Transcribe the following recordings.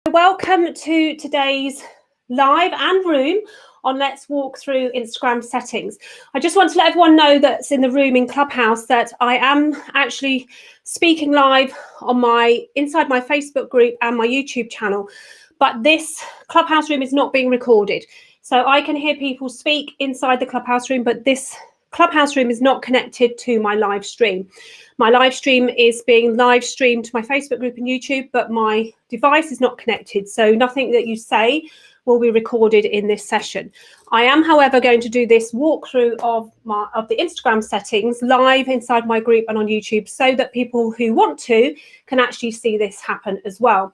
Welcome to today's live and room on Let's Walk Through Instagram Settings. I just want to let everyone know that's in the room in Clubhouse that I am actually speaking live on inside my Facebook group and my YouTube channel, but this Clubhouse room is not being recorded. So I can hear people speak inside the Clubhouse room, but this Clubhouse room is not connected to my live stream. My live stream is being live streamed to my Facebook group and YouTube, but my device is not connected. So nothing that you say will be recorded in this session. I am, however, going to do this walkthrough of the Instagram settings live inside my group and on YouTube so that people who want to can actually see this happen as well.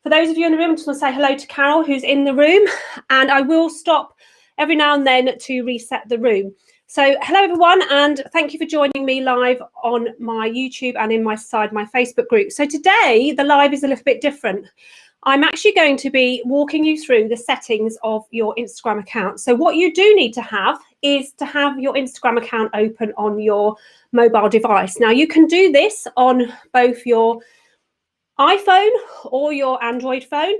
For those of you in the room, I just want to say hello to Carol, who's in the room, and I will stop every now and then to reset the room. So hello everyone, and thank you for joining me live on my YouTube and in my Facebook group. So today the live is a little bit different. I'm actually going to be walking you through the settings of your Instagram account. So what you do need to have is to have your Instagram account open on your mobile device. Now you can do this on both your iPhone or your Android phone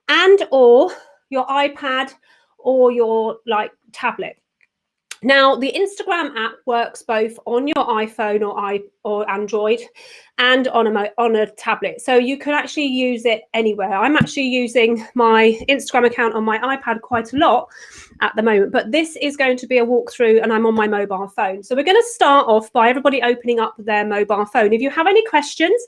and or your iPad or your tablet. Now, the Instagram app works both on your iPhone or Android and on a tablet. So you can actually use it anywhere. I'm actually using my Instagram account on my iPad quite a lot at the moment, but this is going to be a walkthrough and I'm on my mobile phone. So we're going to start off by everybody opening up their mobile phone. If you have any questions,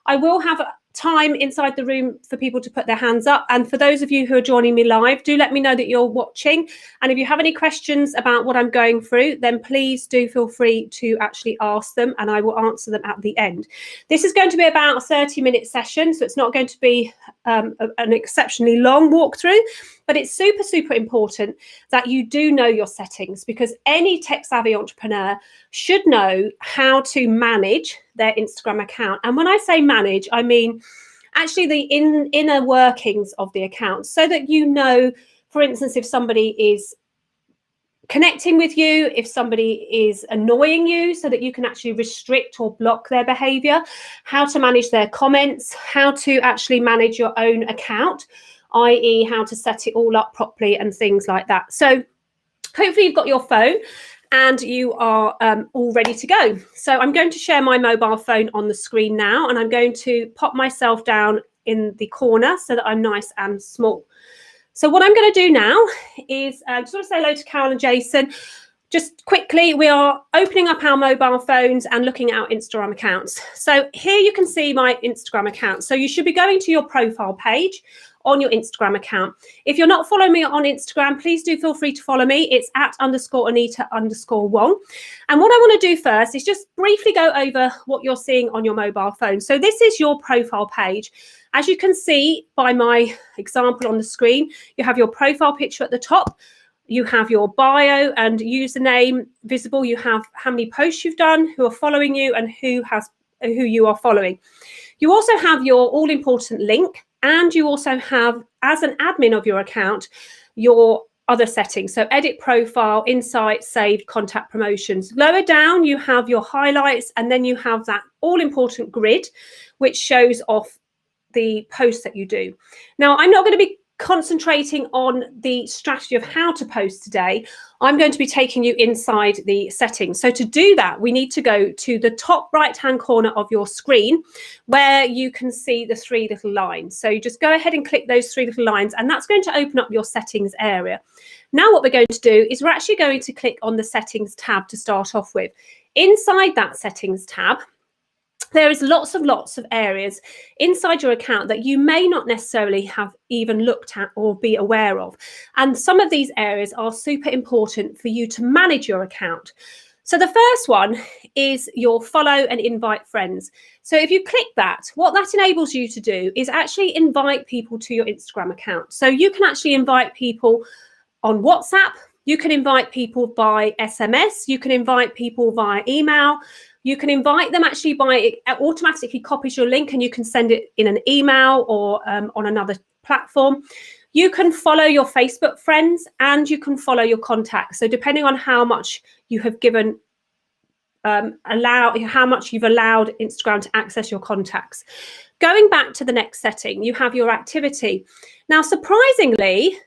I will have time inside the room for people to put their hands up. And for those of you who are joining me live, do let me know that you're watching. And if you have any questions about what I'm going through, then please do feel free to actually ask them and I will answer them at the end. This is going to be about a 30-minute session, so it's not going to be an exceptionally long walkthrough, but it's super, super important that you do know your settings because any tech-savvy entrepreneur should know how to manage their Instagram account. And when I say manage, I mean actually the inner workings of the account so that you know, for instance, if somebody is connecting with you, if somebody is annoying you so that you can actually restrict or block their behavior, how to manage their comments, how to actually manage your own account, i.e. how to set it all up properly and things like that. So hopefully you've got your phone and you are all ready to go. So I'm going to share my mobile phone on the screen now and I'm going to pop myself down in the corner so that I'm nice and small. So what I'm going to do now is just want to say hello to Carol and Jason. Just quickly, we are opening up our mobile phones and looking at our Instagram accounts. So here you can see my Instagram account. So you should be going to your profile page on your Instagram account. If you're not following me on Instagram, please do feel free to follow me. It's @Anita_Wong. And what I want to do first is just briefly go over what you're seeing on your mobile phone. So this is your profile page. As you can see by my example on the screen, you have your profile picture at the top. You have your bio and username visible. You have how many posts you've done, who are following you, and who you are following. You also have your all-important link, and you also have, as an admin of your account, your other settings. So edit profile, insights, saved, contact promotions. Lower down, you have your highlights, and then you have that all-important grid, which shows off the posts that you do. Now, I'm not going to be concentrating on the strategy of how to post today. I'm going to be taking you inside the settings. So to do that, we need to go to the top right-hand corner of your screen where you can see the three little lines. So you just go ahead and click those three little lines, and that's going to open up your settings area. Now what we're going to do is we're actually going to click on the settings tab to start off with. Inside that settings tab, there is lots of areas inside your account that you may not necessarily have even looked at or be aware of. And some of these areas are super important for you to manage your account. So the first one is your follow and invite friends. So if you click that, what that enables you to do is actually invite people to your Instagram account. So you can actually invite people on WhatsApp, you can invite people by SMS, you can invite people via email. You can invite them actually by, it automatically copies your link and you can send it in an email or on another platform. You can follow your Facebook friends and you can follow your contacts. So depending on how much you have given how much you've allowed Instagram to access your contacts. Going back to the next setting, you have your activity. Now, surprisingly,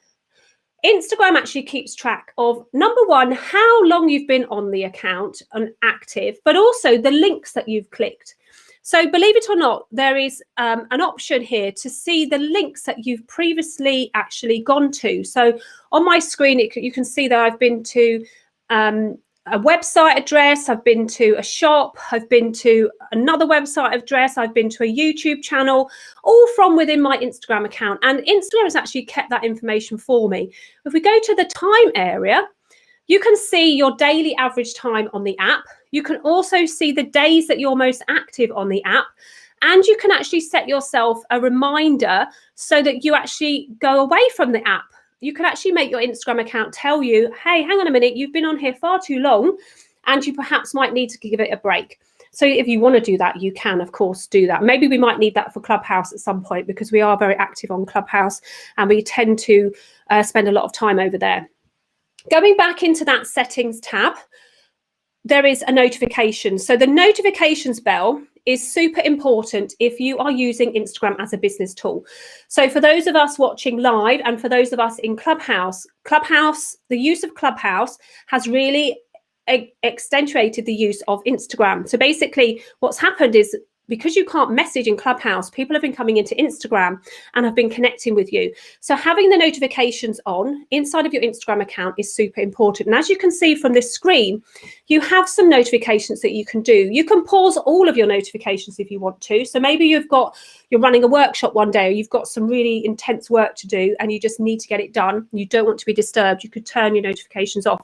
Instagram actually keeps track of, number one, how long you've been on the account and active, but also the links that you've clicked. So believe it or not, there is an option here to see the links that you've previously actually gone to. So on my screen, you can see that I've been to a website address, I've been to a shop, I've been to another website address, I've been to a YouTube channel, all from within my Instagram account. And Instagram has actually kept that information for me. If we go to the time area, you can see your daily average time on the app. You can also see the days that you're most active on the app. And you can actually set yourself a reminder so that you actually go away from the app. You can actually make your Instagram account tell you, hey, hang on a minute, you've been on here far too long and you perhaps might need to give it a break. So if you want to do that, you can, of course, do that. Maybe we might need that for Clubhouse at some point because we are very active on Clubhouse and we tend to spend a lot of time over there. Going back into that settings tab, there is a notification. So the notifications bell is super important if you are using Instagram as a business tool. So for those of us watching live and for those of us in Clubhouse, the use of Clubhouse has really accentuated the use of Instagram. So basically what's happened is, because you can't message in Clubhouse, people have been coming into Instagram and have been connecting with you. So having the notifications on inside of your Instagram account is super important. And as you can see from this screen, you have some notifications that you can do. You can pause all of your notifications if you want to. So maybe you're running a workshop one day, or you've got some really intense work to do and you just need to get it done. You don't want to be disturbed. You could turn your notifications off.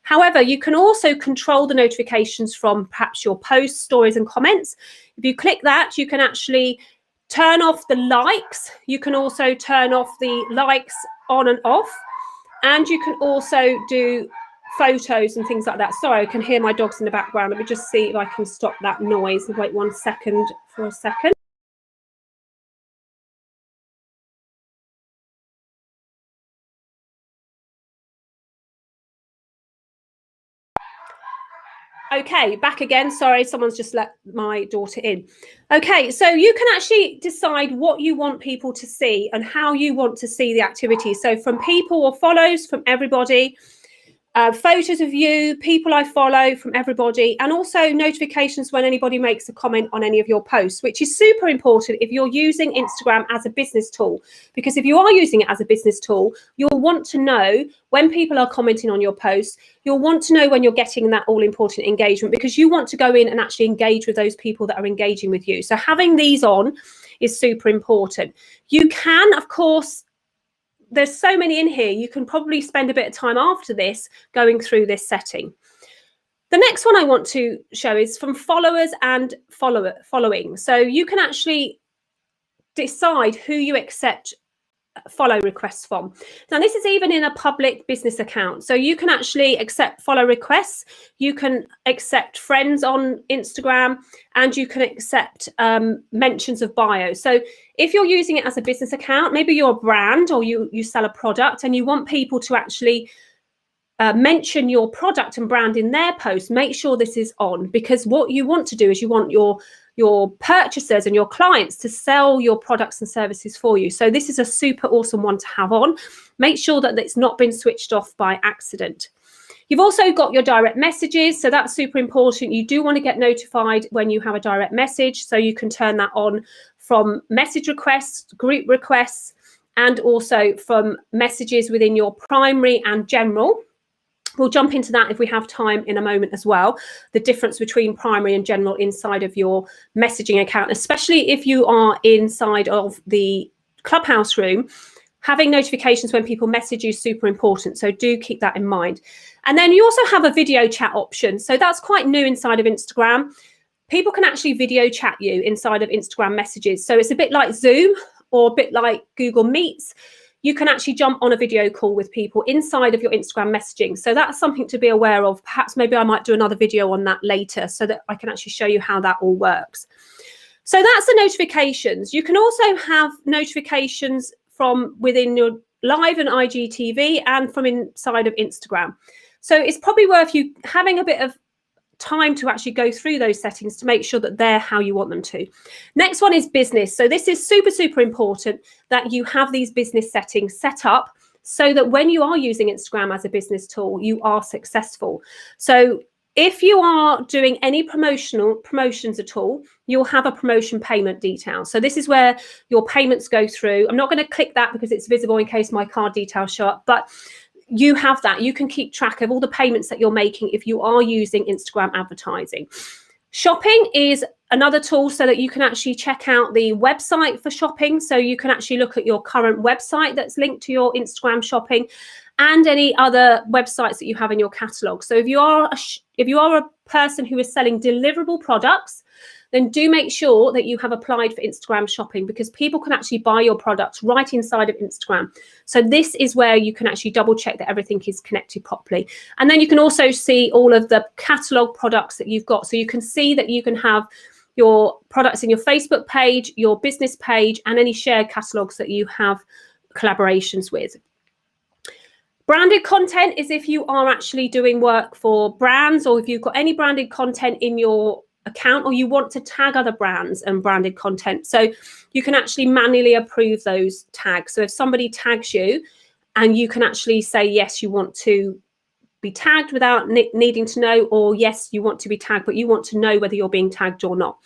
However, you can also control the notifications from perhaps your posts, stories and comments. If you click that, you can actually turn off the likes. You can also turn off the likes on and off. And you can also do photos and things like that. Sorry, I can hear my dogs in the background. Let me just see if I can stop that noise. Wait 1 second for a second. Okay, back again. Sorry, someone's just let my daughter in. Okay, so you can actually decide what you want people to see and how you want to see the activity. So from people or follows, from everybody, photos of you, people I follow, from everybody, and also notifications when anybody makes a comment on any of your posts, which is super important if you're using Instagram as a business tool. Because if you are using it as a business tool, you'll want to know when people are commenting on your posts. You'll want to know when you're getting that all-important engagement, because you want to go in and actually engage with those people that are engaging with you. So having these on is super important. You can, of course, there's so many in here, you can probably spend a bit of time after this going through this setting. The next one I want to show is from followers and following. So you can actually decide who you accept follow requests from. Now this is even in a public business account, so you can actually accept follow requests, you can accept friends on Instagram, and you can accept mentions of bio. So if you're using it as a business account, maybe you're a brand or you sell a product and you want people to actually mention your product and brand in their post, make sure this is on, because what you want to do is you want your purchasers and your clients to sell your products and services for you. So this is a super awesome one to have on. Make sure that it's not been switched off by accident. You've also got your direct messages, so that's super important. You do want to get notified when you have a direct message, so you can turn that on from message requests, group requests, and also from messages within your primary and general. We'll jump into that if we have time in a moment as well, the difference between primary and general inside of your messaging account, especially if you are inside of the Clubhouse room. Having notifications when people message you is super important, so do keep that in mind. And then you also have a video chat option, so that's quite new inside of Instagram. People can actually video chat you inside of Instagram messages, so it's a bit like Zoom or a bit like Google Meets. You can actually jump on a video call with people inside of your Instagram messaging. So that's something to be aware of. Perhaps maybe I might do another video on that later so that I can actually show you how that all works. So that's the notifications. You can also have notifications from within your live and IGTV and from inside of Instagram. So it's probably worth you having a bit of time to actually go through those settings to make sure that they're how you want them to. Next one is business. So this is super, super important that you have these business settings set up so that when you are using Instagram as a business tool, you are successful. So if you are doing any promotions at all, you'll have a promotion payment detail. So this is where your payments go through. I'm not going to click that because it's visible in case my card details show up, but you have that. You can keep track of all the payments that you're making if you are using Instagram advertising. Shopping is another tool so that you can actually check out the website for shopping. So you can actually look at your current website that's linked to your Instagram shopping and any other websites that you have in your catalog. So if you are a person who is selling deliverable products, then do make sure that you have applied for Instagram shopping, because people can actually buy your products right inside of Instagram. So this is where you can actually double check that everything is connected properly. And then you can also see all of the catalog products that you've got. So you can see that you can have your products in your Facebook page, your business page, and any shared catalogs that you have collaborations with. Branded content is if you are actually doing work for brands, or if you've got any branded content in your account, or you want to tag other brands and branded content. So you can actually manually approve those tags. So if somebody tags you, and you can actually say, yes, you want to be tagged without needing to know, or yes, you want to be tagged, but you want to know whether you're being tagged or not.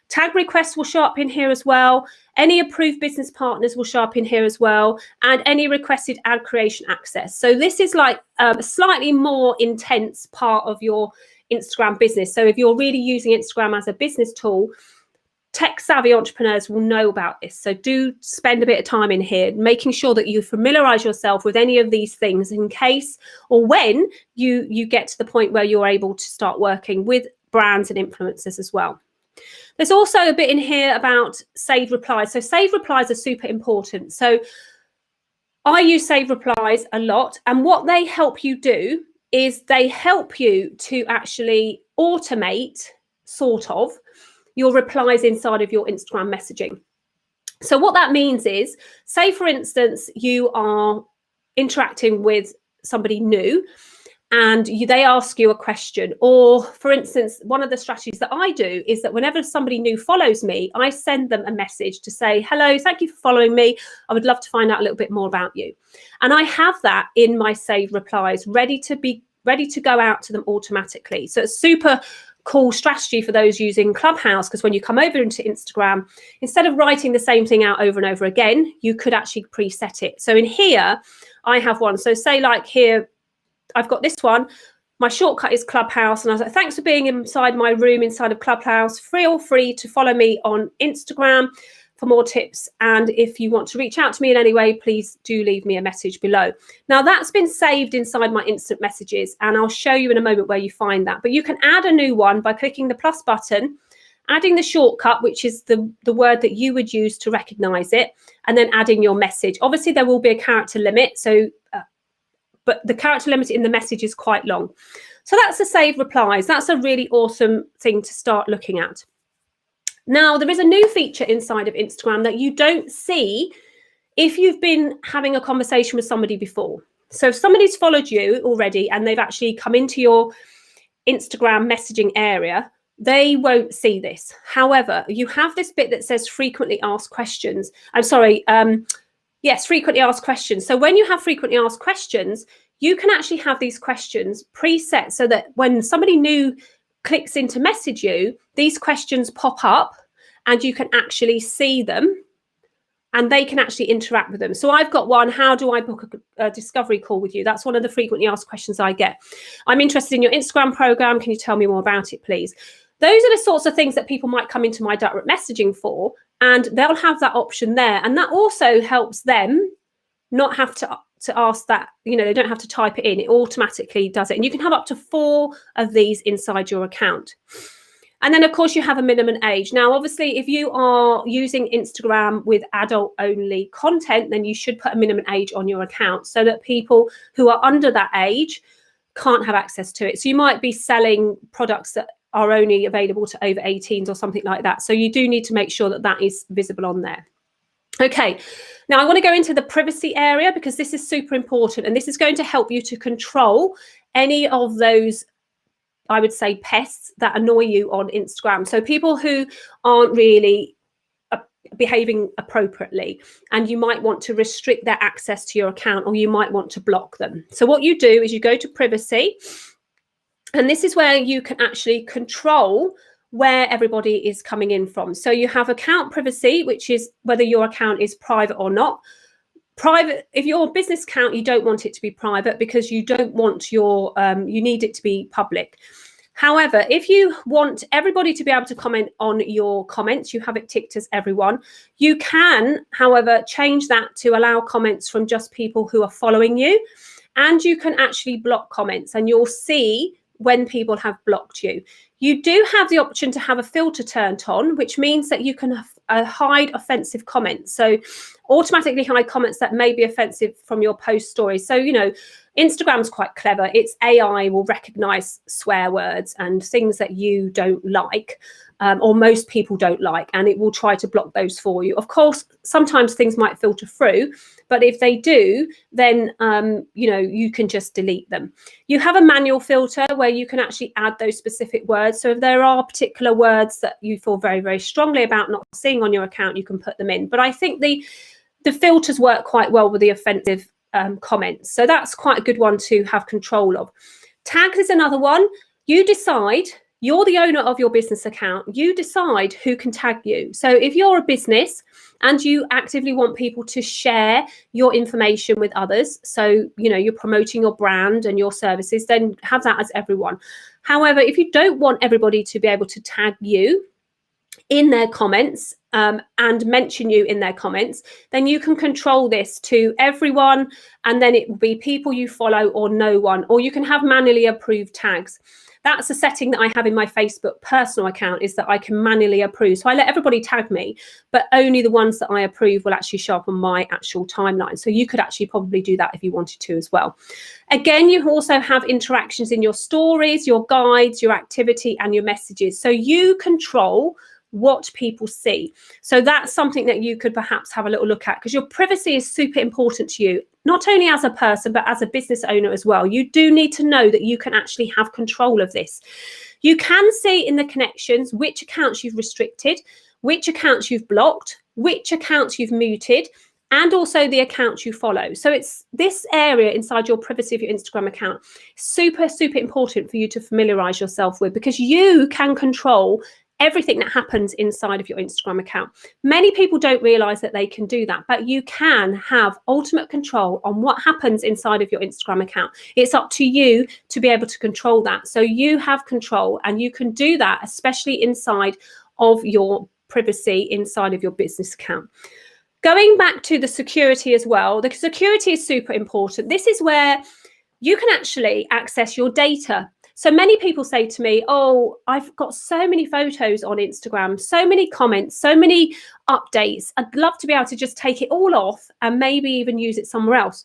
Tag requests will show up in here as well. Any approved business partners will show up in here as well, and any requested ad creation access. So this is like a slightly more intense part of your Instagram business. So if you're really using Instagram as a business tool, tech savvy entrepreneurs will know about this. So do spend a bit of time in here, making sure that you familiarize yourself with any of these things in case or when you get to the point where you're able to start working with brands and influencers as well. There's also a bit in here about saved replies. So saved replies are super important. So I use saved replies a lot, and what they help you do is they help you to actually automate sort of your replies inside of your Instagram messaging. So what that means is, say for instance, you are interacting with somebody new and they ask you a question, or for instance, one of the strategies that I do is that whenever somebody new follows me, I send them a message to say, hello, thank you for following me. I would love to find out a little bit more about you. And I have that in my saved replies ready to go out to them automatically. So it's super cool strategy for those using Clubhouse, because when you come over into Instagram, instead of writing the same thing out over and over again, you could actually preset it. So in here, I have one. So say like here, I've got this one. My shortcut is Clubhouse. And I was like, thanks for being inside my room inside of Clubhouse. Feel free to follow me on Instagram for more tips. And if you want to reach out to me in any way, please do leave me a message below. Now that's been saved inside my instant messages, and I'll show you in a moment where you find that. But you can add a new one by clicking the plus button, adding the shortcut, which is the word that you would use to recognize it, and then adding your message. Obviously, there will be a character limit. So but the character limit in the message is quite long. So that's the saved replies. That's a really awesome thing to start looking at. Now, there is a new feature inside of Instagram that you don't see if you've been having a conversation with somebody before. So if somebody's followed you already and they've actually come into your Instagram messaging area, they won't see this. However, you have this bit that says frequently asked questions. Yes, frequently asked questions. So when you have frequently asked questions, you can actually have these questions preset so that when somebody new clicks in to message you, these questions pop up and you can actually see them and they can actually interact with them. So I've got one, how do I book a discovery call with you? That's one of the frequently asked questions I get. I'm interested in your Instagram program. Can you tell me more about it, please? Those are the sorts of things that people might come into my direct messaging for, and they'll have that option there. And that also helps them not have to ask that, they don't have to type it in. It automatically does it. And you can have up to 4 of these inside your account. And then, of course, you have a minimum age. Now, obviously, if you are using Instagram with adult-only content, then you should put a minimum age on your account so that people who are under that age can't have access to it. So you might be selling products that are only available to over 18s or something like that. So you do need to make sure that that is visible on there. Okay, now I want to go into the privacy area because this is super important, and this is going to help you to control any of those I would say, pests that annoy you on Instagram. So people who aren't really behaving appropriately, and you might want to restrict their access to your account, or you might want to block them. So what you do is you go to privacy, and this is where you can actually control where everybody is coming in from. So you have account privacy, which is whether your account is private or not. Private, if your business account, you don't want it to be private because you don't want your, you need it to be public. However, if you want everybody to be able to comment on your comments, you have it ticked as everyone. You can, however, change that to allow comments from just people who are following you. And you can actually block comments, and you'll see when people have blocked you. You do have the option to have a filter turned on, which means that you can hide offensive comments. So automatically hide comments that may be offensive from your post stories. So, you know, Instagram's quite clever. Its AI will recognize swear words and things that you don't like, or most people don't like, and it will try to block those for you. Of course, sometimes things might filter through, but if they do, then you know, you can just delete them. You have a manual filter where you can actually add those specific words. So if there are particular words that you feel very, very strongly about not seeing on your account, you can put them in. But I think the filters work quite well with the offensive comments. So that's quite a good one to have control of. Tags is another one. You decide, you're the owner of your business account. You decide who can tag you. So if you're a business and you actively want people to share your information with others, so, you know, you're promoting your brand and your services, then have that as everyone. However, if you don't want everybody to be able to tag you in their comments and mention you in their comments, then you can control this to everyone, and then it will be people you follow or no one, or you can have manually approved tags. That's a setting that I have in my Facebook personal account, is that I can manually approve. So I let everybody tag me, but only the ones that I approve will actually show up on my actual timeline. So you could actually probably do that if you wanted to as well. Again, you also have interactions in your stories, your guides, your activity, and your messages. So you control what people see. So that's something that you could perhaps have a little look at, because your privacy is super important to you, not only as a person, but as a business owner as well. You do need to know that you can actually have control of this. You can see in the connections which accounts you've restricted, which accounts you've blocked, which accounts you've muted, and also the accounts you follow. So it's this area inside your privacy of your Instagram account, super, super important for you to familiarize yourself with, because you can control everything that happens inside of your Instagram account. Many people don't realize that they can do that, but you can have ultimate control on what happens inside of your Instagram account. It's up to you to be able to control that. So you have control, and you can do that, especially inside of your privacy inside of your business account. Going back to the security as well, the security is super important. This is where you can actually access your data. So many people say to me, oh, I've got so many photos on Instagram, so many comments, so many updates. I'd love to be able to just take it all off and maybe even use it somewhere else.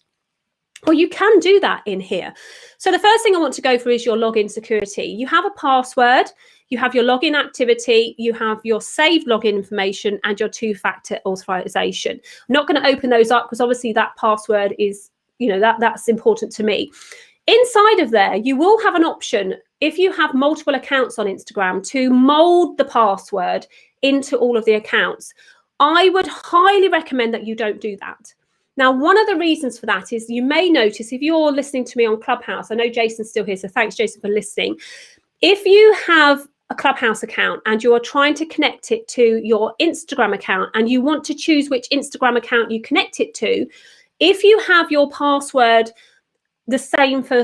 Well, you can do that in here. So the first thing I want to go through is your login security. You have a password, you have your login activity, you have your saved login information, and your two-factor authorization. I'm not going to open those up because obviously that password is, you know, that's important to me. Inside of there, you will have an option, if you have multiple accounts on Instagram, to mold the password into all of the accounts. I would highly recommend that you don't do that. Now, one of the reasons for that is you may notice, if you're listening to me on Clubhouse, I know Jason's still here, so thanks, Jason, for listening. If you have a Clubhouse account and you are trying to connect it to your Instagram account, and you want to choose which Instagram account you connect it to, if you have your password the same for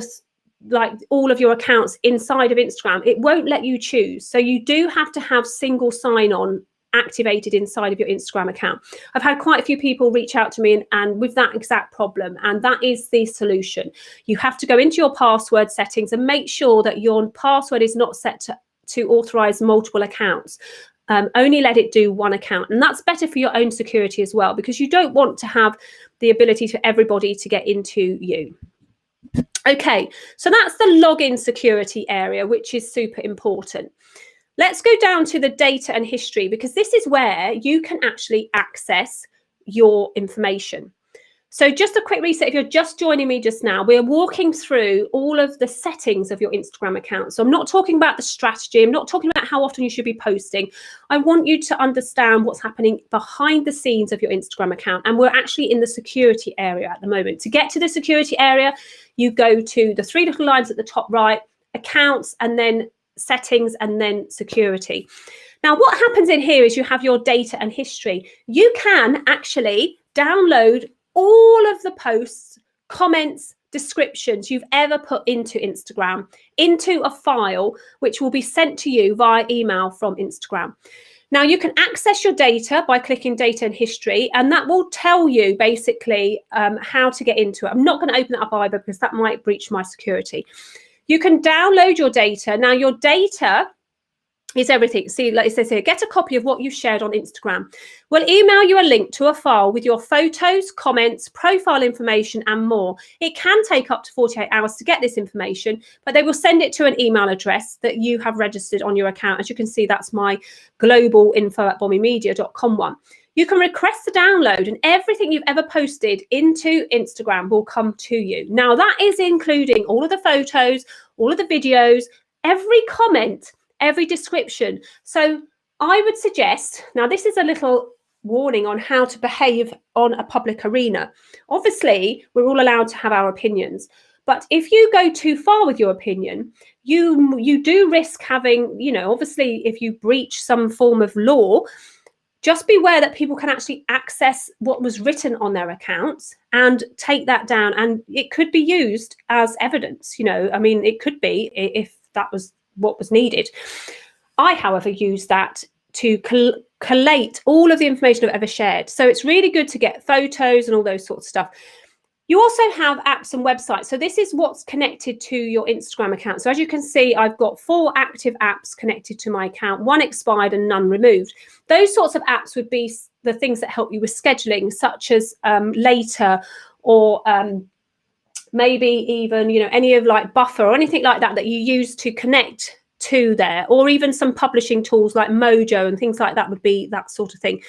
like all of your accounts inside of Instagram, it won't let you choose. So you do have to have single sign-on activated inside of your Instagram account. I've had quite a few people reach out to me and with that exact problem, and that is the solution. You have to go into your password settings and make sure that your password is not set to authorize multiple accounts. Only let it do one account, and that's better for your own security as well, because you don't want to have the ability for everybody to get into you. Okay, so that's the login security area, which is super important. Let's go down to the data and history, because this is where you can actually access your information. So just a quick reset, if you're just joining me just now, we're walking through all of the settings of your Instagram account. So I'm not talking about the strategy. I'm not talking about how often you should be posting. I want you to understand what's happening behind the scenes of your Instagram account. And we're actually in the security area at the moment. To get to the security area, you go to the three little lines at the top right, accounts, and then settings, and then security. Now, what happens in here is you have your data and history. You can actually download all of the posts, comments, descriptions you've ever put into Instagram into a file, which will be sent to you via email from Instagram. Now, you can access your data by clicking data and history, and that will tell you basically how to get into it. I'm not going to open it up either because that might breach my security. You can download your data. Now, your data is everything. See, like it says here, get a copy of what you shared on Instagram. We'll email you a link to a file with your photos, comments, profile information, and more. It can take up to 48 hours to get this information, but they will send it to an email address that you have registered on your account. As you can see, that's my globalinfo@bombiemedia.com one. You can request the download, and everything you've ever posted into Instagram will come to you. Now, that is including all of the photos, all of the videos, every comment, every description. So I would suggest, now this is a little warning on how to behave on a public arena. Obviously, we're all allowed to have our opinions, but if you go too far with your opinion, you do risk having, you know, obviously if you breach some form of law, just beware that people can actually access what was written on their accounts and take that down, and it could be used as evidence. You know, I mean, it could be if that was what was needed. I, however, use that to collate all of the information I've ever shared. So it's really good to get photos and all those sorts of stuff. You also have apps and websites. So this is what's connected to your Instagram account. So as you can see, I've got 4 active apps connected to my account, 1 expired and none removed. Those sorts of apps would be the things that help you with scheduling, such as Later, or maybe even, you know, any of like Buffer or anything like that that you use to connect to there, or even some publishing tools like Mojo and things like that would be that sort of thing.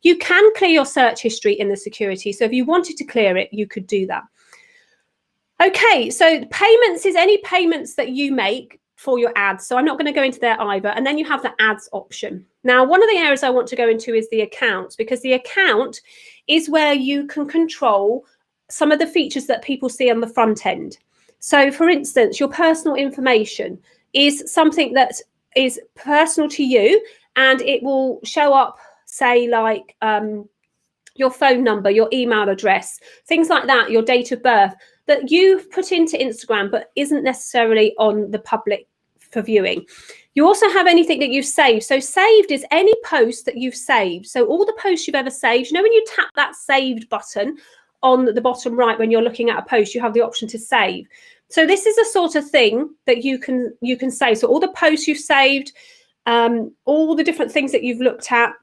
You can clear your search history in the security. So if you wanted to clear it, you could do that. Okay, so payments is any payments that you make for your ads. So I'm not going to go into there either. And then you have the ads option. Now, one of the areas I want to go into is the accounts, because the account is where you can control some of the features that people see on the front end. So for instance, your personal information is something that is personal to you, and it will show up, say, like your phone number, your email address, things like that, your date of birth, that you've put into Instagram but isn't necessarily on the public for viewing. You also have anything that you've saved. So saved is any post that you've saved. So all the posts you've ever saved, you know, when you tap that saved button on the bottom right when you're looking at a post, you have the option to save. So this is a sort of thing that you can save. So all the posts you've saved, all the different things that you've looked at,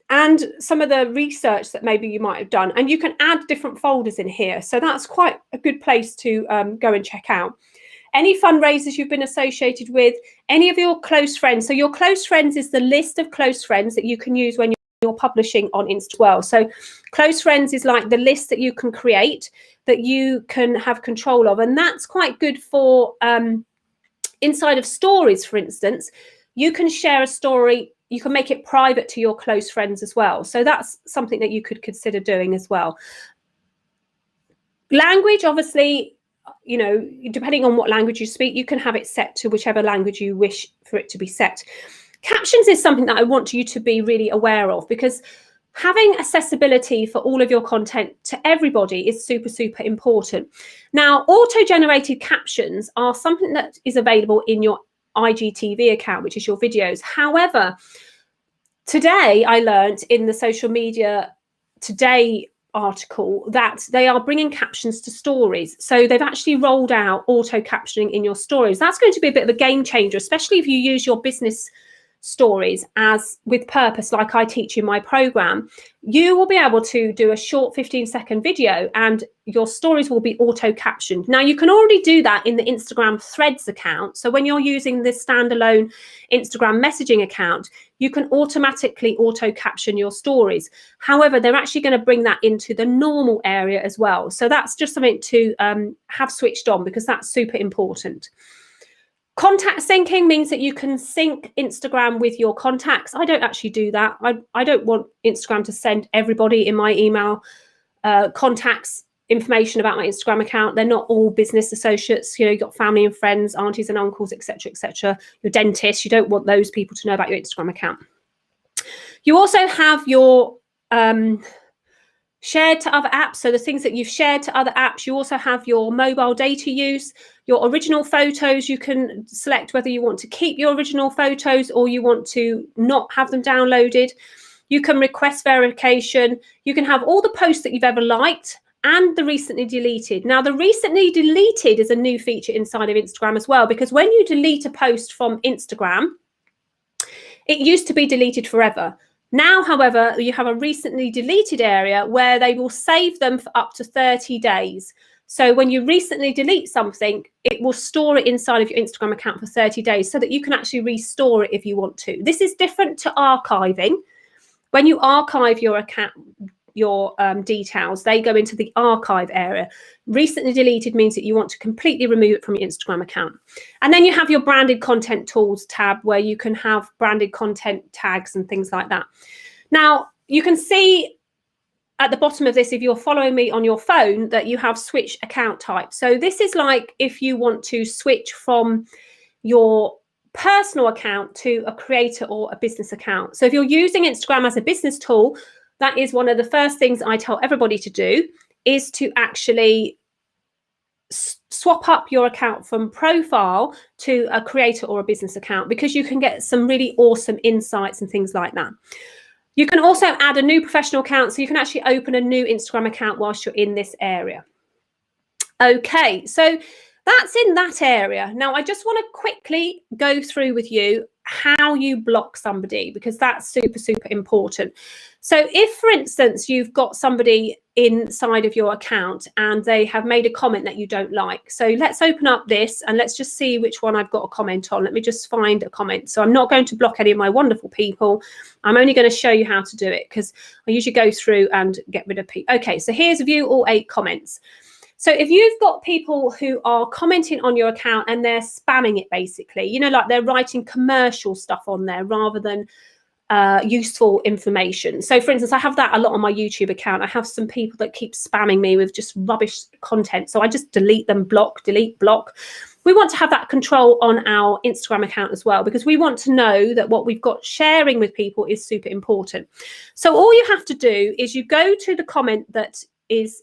and some of the research that maybe you might have done. And you can add different folders in here. So that's quite a good place to go and check out. Any fundraisers you've been associated with, any of your close friends. So your close friends is the list of close friends that you can use when you're publishing on Insta as well. So close friends is like the list that you can create, that you can have control of. And that's quite good for inside of stories, for instance. You can share a story, you can make it private to your close friends as well. So that's something that you could consider doing as well. Language, obviously, you know, depending on what language you speak, you can have it set to whichever language you wish for it to be set. Captions is something that I want you to be really aware of, because having accessibility for all of your content to everybody is super, super important. Now, auto-generated captions are something that is available in your IGTV account, which is your videos. However, today I learned in the Social Media Today article that they are bringing captions to stories. So they've actually rolled out auto captioning in your stories. That's going to be a bit of a game changer, especially if you use your business stories as with purpose, like I teach in my program, you will be able to do a short 15-second video and your stories will be auto captioned. Now you can already do that in the Instagram Threads account. So when you're using the standalone Instagram messaging account, you can automatically auto caption your stories. However, they're actually going to bring that into the normal area as well. So that's just something to have switched on, because that's super important. Contact syncing means that you can sync Instagram with your contacts. I don't actually do that. I don't want Instagram to send everybody in my email contacts information about my Instagram account. They're not all business associates. You know, you've got family and friends, aunties and uncles, etc., etc. Your dentist. You don't want those people to know about your Instagram account. You also have your shared to other apps. So the things that you've shared to other apps. You also have your mobile data use, your original photos. You can select whether you want to keep your original photos or you want to not have them downloaded. You can request verification. You can have all the posts that you've ever liked and the recently deleted. Now, the recently deleted is a new feature inside of Instagram as well, because when you delete a post from Instagram, it used to be deleted forever. Now, however, you have a recently deleted area where they will save them for up to 30 days. So when you recently delete something, it will store it inside of your Instagram account for 30 days so that you can actually restore it if you want to. This is different to archiving. When you archive your account, your details, they go into the archive area. Recently deleted means that you want to completely remove it from your Instagram account. And then you have your branded content tools tab where you can have branded content tags and things like that. Now, you can see at the bottom of this, if you're following me on your phone, that you have switch account type. So this is like if you want to switch from your personal account to a creator or a business account. So if you're using Instagram as a business tool, that is one of the first things I tell everybody to do, is to actually swap up your account from profile to a creator or a business account, because you can get some really awesome insights and things like that. You can also add a new professional account, so you can actually open a new Instagram account whilst you're in this area. Okay, so that's in that area. Now, I just want to quickly go through with you how you block somebody, because that's super, super important. So if, for instance, you've got somebody inside of your account and they have made a comment that you don't like. So let's open up this and let's just see which one I've got a comment on. Let me just find a comment. So I'm not going to block any of my wonderful people. I'm only going to show you how to do it, because I usually go through and get rid of people. Okay, so here's view all 8 comments. So if you've got people who are commenting on your account and they're spamming it, basically, you know, like they're writing commercial stuff on there rather than useful information. So for instance, I have that a lot on my YouTube account. I have some people that keep spamming me with just rubbish content. So I just delete them, block, delete, block. We want to have that control on our Instagram account as well, because we want to know that what we've got sharing with people is super important. So all you have to do is you go to the comment that is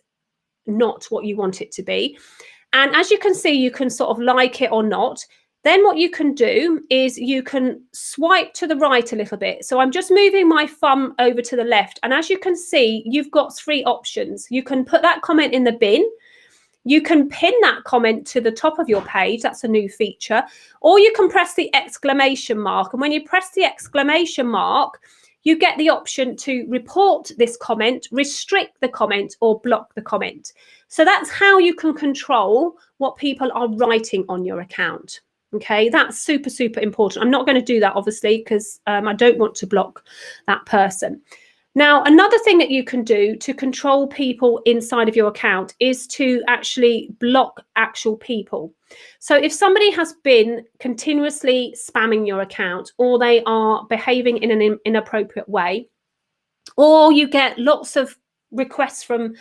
not what you want it to be. And as you can see, you can sort of like it or not. Then what you can do is you can swipe to the right a little bit. So I'm just moving my thumb over to the left. And as you can see, you've got 3 options. You can put that comment in the bin. You can pin that comment to the top of your page. That's a new feature. Or you can press the exclamation mark. And when you press the exclamation mark, you get the option to report this comment, restrict the comment, or block the comment. So that's how you can control what people are writing on your account. Okay, that's super, super important. I'm not going to do that, obviously, because I don't want to block that person. Now, another thing that you can do to control people inside of your account is to actually block actual people. So if somebody has been continuously spamming your account, or they are behaving in an inappropriate way, or you get lots of requests from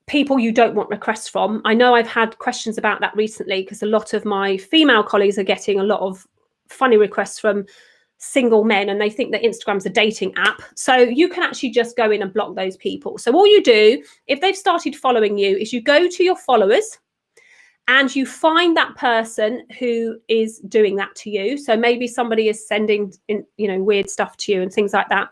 people you don't want requests from. I know I've had questions about that recently, because a lot of my female colleagues are getting a lot of funny requests from single men, and they think that Instagram's a dating app. So you can actually just go in and block those people. So all you do, if they've started following you, is you go to your followers and you find that person who is doing that to you. So maybe somebody is sending in, you know, weird stuff to you and things like that.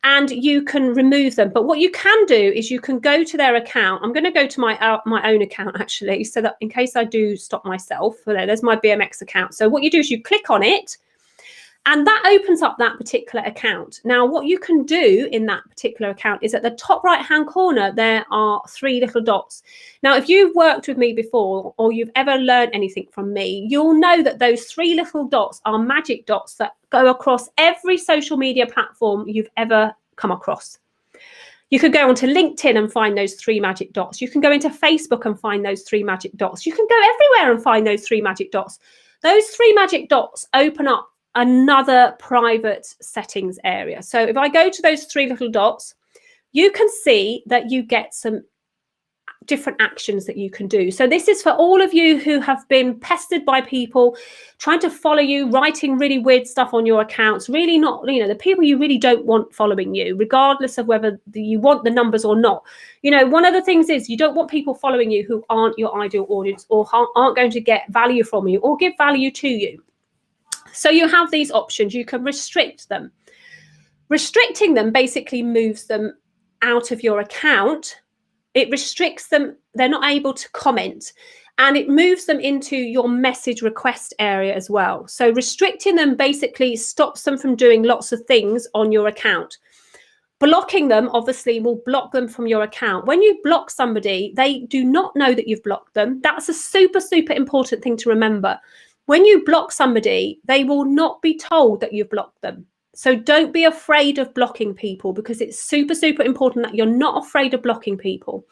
And you can remove them. But what you can do is you can go to their account. I'm going to go to my own account, actually, so that in case I do stop myself, there's my BMX account. So what you do is you click on it, And that opens up that particular account. Now, what you can do in that particular account is at the top right-hand corner, there are 3 little dots. Now, if you've worked with me before or you've ever learned anything from me, you'll know that those 3 little dots are magic dots that go across every social media platform you've ever come across. You could go onto LinkedIn and find those 3 magic dots. You can go into Facebook and find those 3 magic dots. You can go everywhere and find those 3 magic dots. Those 3 magic dots open up another private settings area. So if I go to those 3 little dots, you can see that you get some different actions that you can do. So this is for all of you who have been pestered by people trying to follow you, writing really weird stuff on your accounts, really not, the people you really don't want following you, regardless of whether you want the numbers or not. One of the things is you don't want people following you who aren't your ideal audience or aren't going to get value from you or give value to you. So you have these options. You can restrict them. Restricting them basically moves them out of your account. It restricts them. They're not able to comment, and it moves them into your message request area as well. So restricting them basically stops them from doing lots of things on your account. Blocking them obviously will block them from your account. When you block somebody, they do not know that you've blocked them. That's a super, super important thing to remember. When you block somebody, they will not be told that you've blocked them. So don't be afraid of blocking people, because it's super, super important that you're not afraid of blocking people.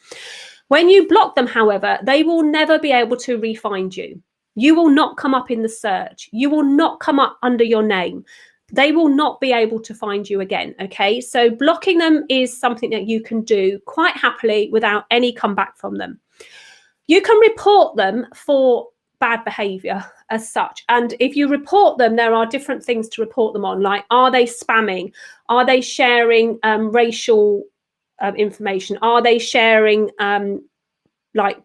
When you block them, however, they will never be able to re-find you. You will not come up in the search. You will not come up under your name. They will not be able to find you again, okay? So blocking them is something that you can do quite happily without any comeback from them. You can report them for bad behavior as such, and if you report them, there are different things to report them on, like are they spamming, are they sharing racial information, are they sharing like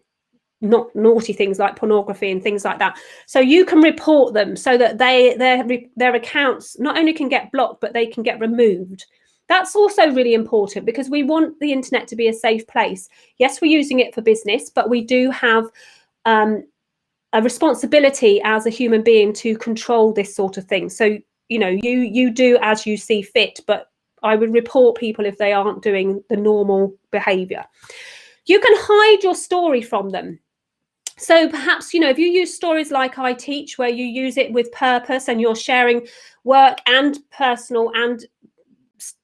not naughty things like pornography and things like that. So you can report them so that their accounts not only can get blocked, but they can get removed. That's also really important, because we want the internet to be a safe place. Yes, we're using it for business, but we do have a responsibility as a human being to control this sort of thing. So, you do as you see fit, but I would report people if they aren't doing the normal behavior. You can hide your story from them. So perhaps, if you use stories like I teach, where you use it with purpose and you're sharing work and personal and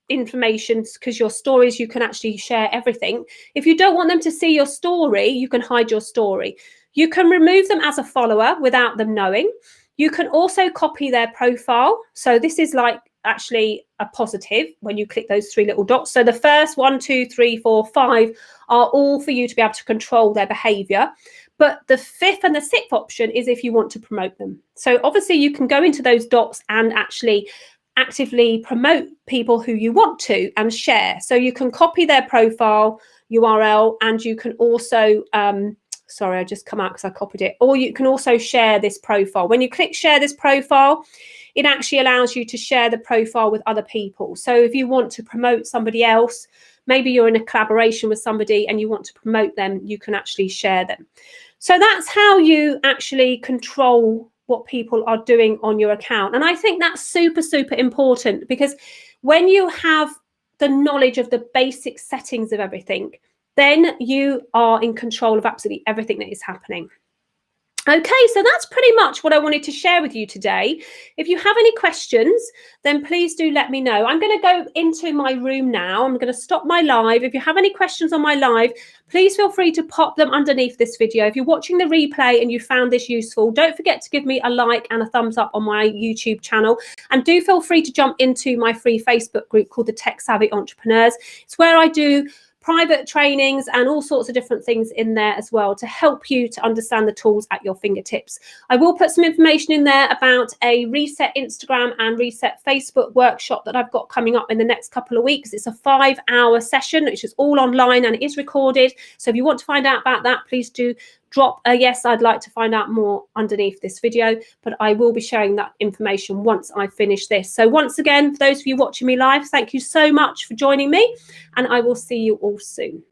information, because your stories, you can actually share everything. If you don't want them to see your story, you can hide your story. You can remove them as a follower without them knowing. You can also copy their profile. So this is like actually a positive when you click those 3 little dots. So the first 1, 2, 3, 4, 5 are all for you to be able to control their behavior. But the 5th and the 6th option is if you want to promote them. So obviously you can go into those dots and actually actively promote people who you want to and share. So you can copy their profile URL, and you can also sorry, I just come out because I copied it. Or you can also share this profile. When you click share this profile, it actually allows you to share the profile with other people. So if you want to promote somebody else, maybe you're in a collaboration with somebody and you want to promote them, you can actually share them. So that's how you actually control what people are doing on your account. And I think that's super, super important, because when you have the knowledge of the basic settings of everything, then you are in control of absolutely everything that is happening. Okay, so that's pretty much what I wanted to share with you today. If you have any questions, then please do let me know. I'm going to go into my room now. I'm going to stop my live. If you have any questions on my live, please feel free to pop them underneath this video. If you're watching the replay and you found this useful, don't forget to give me a like and a thumbs up on my YouTube channel. And do feel free to jump into my free Facebook group called the Tech Savvy Entrepreneurs. It's where I do private trainings and all sorts of different things in there as well to help you to understand the tools at your fingertips. I will put some information in there about a Reset Instagram and Reset Facebook workshop that I've got coming up in the next couple of weeks. It's a 5-hour session, which is all online and it is recorded. So if you want to find out about that, please do drop a yes, I'd like to find out more underneath this video, but I will be sharing that information once I finish this. So once again, for those of you watching me live, thank you so much for joining me, and I will see you all soon.